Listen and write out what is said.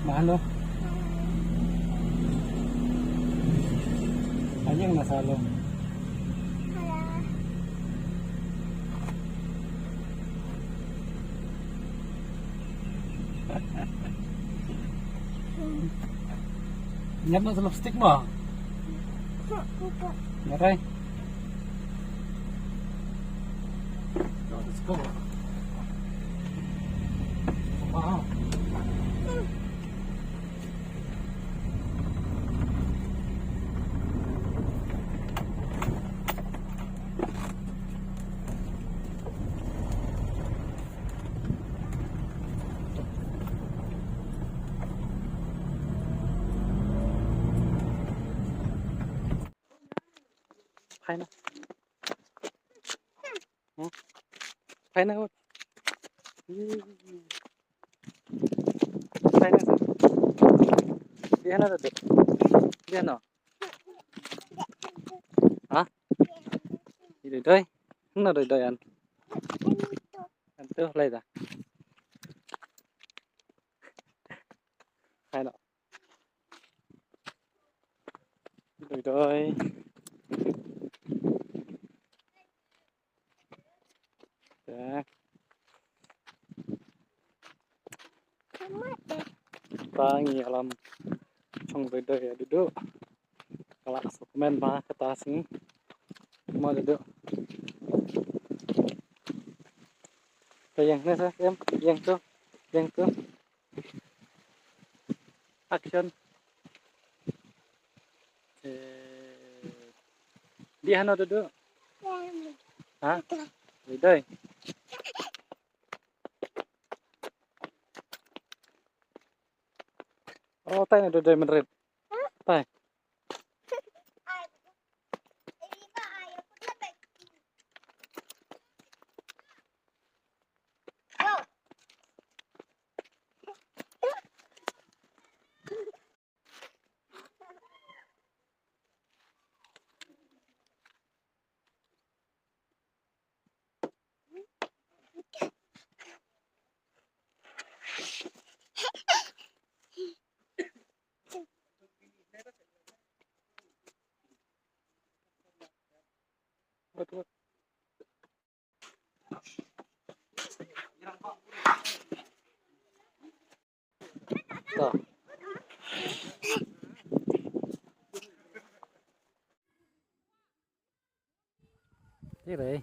Mahal oh. Ano yung nasalo? Ingat mo sa lipstick mo. Ngaray. So, let's go. Wow. Peit na. Peit na ut. Peit na sa. Diyan na dito. Diyan no. Ha? Dito doy. Ano doy doyan? Anto lay da. Peit na. Doy doy. Ya. Pangi alam trong doy doy ya duduk. Kalau komen mah ke atas ni. Mau duduk. Yang ni sa, yang tu. Action. Dia ano duduk? Ha? Doy doy. Oh, tay na doy doy menrit. Tay. Betul. Tuh. Ini